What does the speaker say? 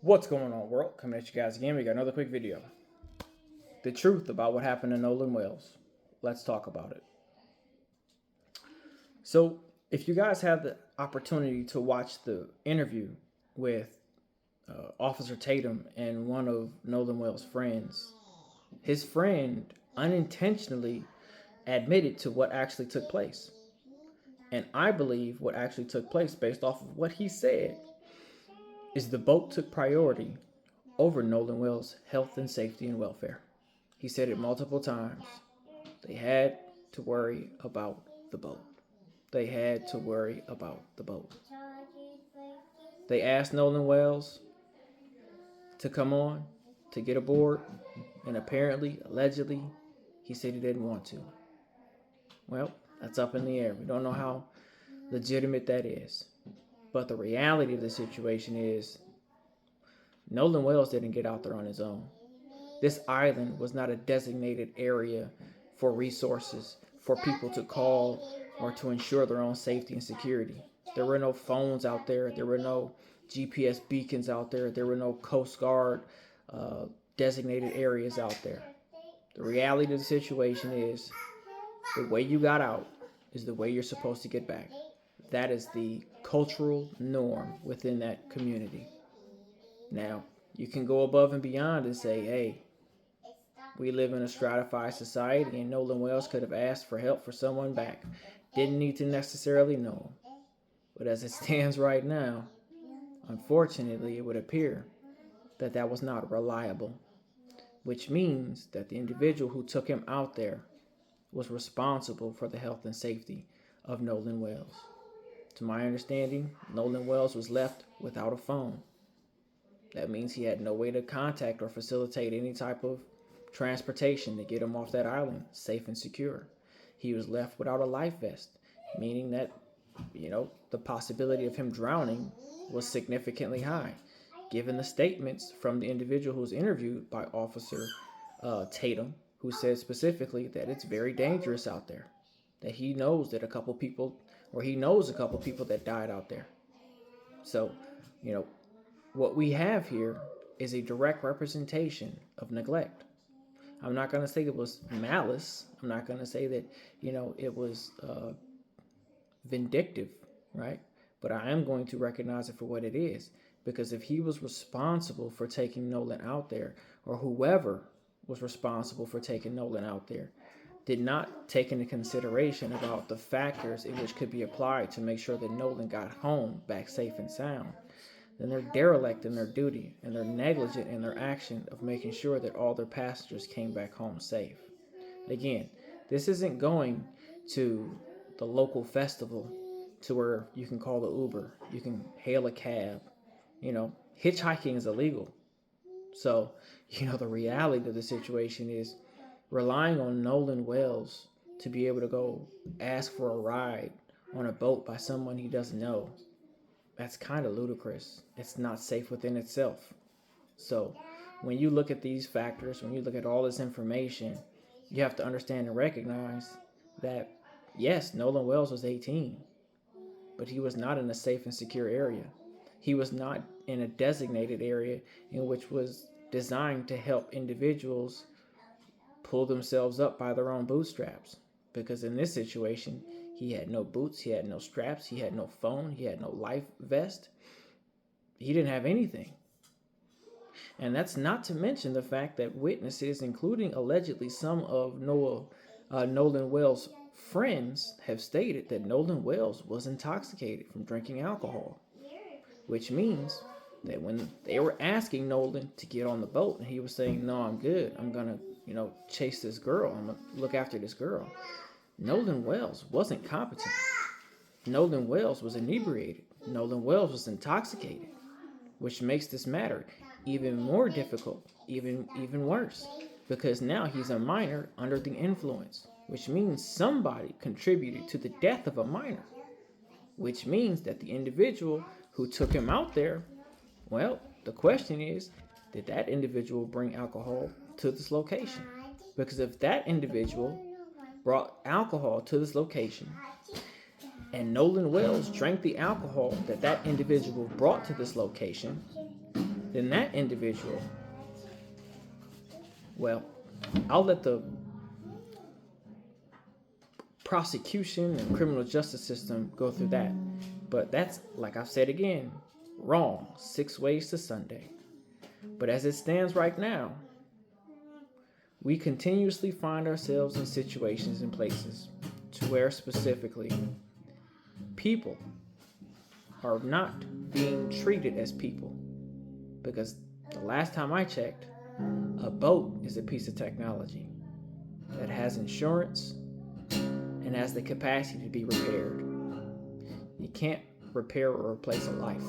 What's going on, world? Coming at you guys again. We got another quick video. The truth about what happened to Nolan Wells. Let's talk about it. So, if you guys had the opportunity to watch the interview with Officer Tatum and one of Nolan Wells' friends, his friend unintentionally admitted to what actually took place. And I believe what actually took place, based off of what he said, is the boat took priority over Nolan Wells' health and safety and welfare. He said it multiple times. They had to worry about the boat. They had to worry about the boat. They asked Nolan Wells to come on, to get aboard, and apparently, allegedly, he said he didn't want to. Well, that's up in the air. We don't know how legitimate that is. But the reality of the situation is Nolan Wells didn't get out there on his own. This island was not a designated area for resources for people to call or to ensure their own safety and security. There were no phones out there. There were no GPS beacons out there. There were no Coast Guard uh, designated areas out there. The reality of the situation is the way you got out is the way you're supposed to get back. That is the cultural norm within that community. Now, you can go above and beyond and say, hey, we live in a stratified society, and Nolan Wells could have asked for help for someone back. Didn't need to necessarily know him. But as it stands right now, unfortunately, it would appear that that was not reliable, which means that the individual who took him out there was responsible for the health and safety of Nolan Wells. To my understanding, Nolan Wells was left without a phone. That means he had no way to contact or facilitate any type of transportation to get him off that island safe and secure. He was left without a life vest, meaning that, the possibility of him drowning was significantly high, given the statements from the individual who was interviewed by Officer Tatum, who said specifically that it's very dangerous out there, that he knows that a couple people, or he knows a couple people that died out there. So, you know, what we have here is a direct representation of neglect. I'm not going to say it was malice. I'm not going to say that, it was vindictive, right? But I am going to recognize it for what it is. Because if he was responsible for taking Nolan out there, or whoever was responsible for taking Nolan out there, did not take into consideration about the factors in which could be applied to make sure that Nolan got home back safe and sound, then they're derelict in their duty and they're negligent in their action of making sure that all their passengers came back home safe. Again, this isn't going to the local festival to where you can call the Uber, you can hail a cab. Hitchhiking is illegal. So, the reality of the situation is relying on Nolan Wells to be able to go ask for a ride on a boat by someone he doesn't know. That's kind of ludicrous. It's not safe within itself. So, when you look at these factors, when you look at all this information, you have to understand and recognize that, yes, Nolan Wells was 18, but he was not in a safe and secure area. He was not in a designated area in which was designed to help individuals pull themselves up by their own bootstraps. Because in this situation, he had no boots, he had no straps, he had no phone, he had no life vest. He didn't have anything. And that's not to mention the fact that witnesses, including allegedly some of Nolan Wells' friends, have stated that Nolan Wells was intoxicated from drinking alcohol, which means that when they were asking Nolan to get on the boat and he was saying, no, I'm good, I'm going to, chase this girl, I'm going to look after this girl, Nolan Wells wasn't competent. Nolan Wells was inebriated. Nolan Wells was intoxicated, which makes this matter even more difficult, even worse, because now he's a minor under the influence, which means somebody contributed to the death of a minor, which means that the individual who took him out there, well, the question is, did that individual bring alcohol to this location? Because if that individual brought alcohol to this location and Nolan Wells drank the alcohol that that individual brought to this location, then that individual, well, I'll let the prosecution and criminal justice system go through that. But that's, like I've said again, wrong. 6 ways to Sunday. But as it stands right now, we continuously find ourselves in situations and places to where specifically people are not being treated as people. Because the last time I checked, a boat is a piece of technology that has insurance and has the capacity to be repaired. You can't repair or replace a life.